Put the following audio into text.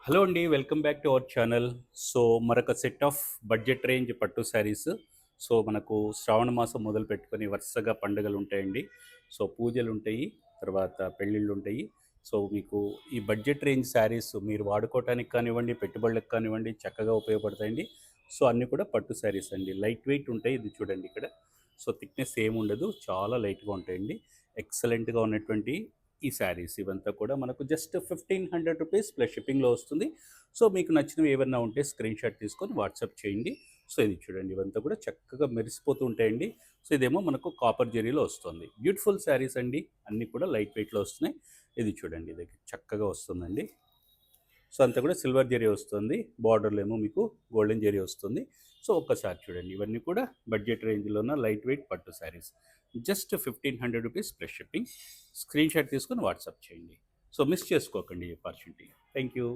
Hello అండి. Welcome back to our channel. So, మరొక set of budget range పట్టు saris. So, మనకు శ్రావణ మాసం మొదలు పెట్టుకొని వరుసగా పండుగలుంటాయండి. సో, పూజలుంటాయి, తర్వాత పెళ్ళిళ్ళుంటాయి. సో, మీకు ఈ బడ్జెట్ రేంజ్ శారీస్ మీరు వాడుకోవటానికి కానివ్వండి, పెట్టుబడులకు కానివ్వండి చక్కగా ఉపయోగపడతాయండి. సో, అన్నీ కూడా పట్టు శారీస్ అండి. లైట్ వెయిట్ ఉంటాయి. ఇది చూడండి ఇక్కడ. సో, థిక్‌నెస్ ఏముండదు. చాలా లైట్‌గా ఉంటాయండి. ఎక్సలెంట్‌గా ఉన్నటువంటి ఈ శారీస్ ఇవంతా కూడా మనకు జస్ట్ రూ. 1500 ప్లస్ షిప్పింగ్‌లో వస్తుంది. సో, మీకు నచ్చినవి ఏవన్నా ఉంటే స్క్రీన్ షాట్ తీసుకొని వాట్సాప్ చేయండి. సో, ఇది చూడండి ఇవంతా కూడా చక్కగా మెరిసిపోతూ ఉంటాయండి. సో, ఇదేమో మనకు కాపర్ జరీలో వస్తుంది. బ్యూటిఫుల్ శారీస్ అండి. అన్నీ కూడా లైట్ వెయిట్‌లో వస్తున్నాయి. ఇది చూడండి ఇది చక్కగా వస్తుందండి. సో, అంతా కూడా సిల్వర్ జరీ వస్తుంది. బార్డర్‌లో ఏమో మీకు గోల్డెన్ జరీ వస్తుంది. సో, ఒక్కసారి చూడండి ఇవన్నీ కూడా బడ్జెట్ రేంజ్‌లో ఉన్న లైట్ వెయిట్ పట్టు శారీస్. జస్ట్ రూ. 1500 ప్లస్ షిప్పింగ్. స్క్రీన్ షాట్ తీసుకొని వాట్సాప్ చేయండి. సో, మిస్ చేసుకోకండి ఈ ఆపర్చునిటీ. Thank you.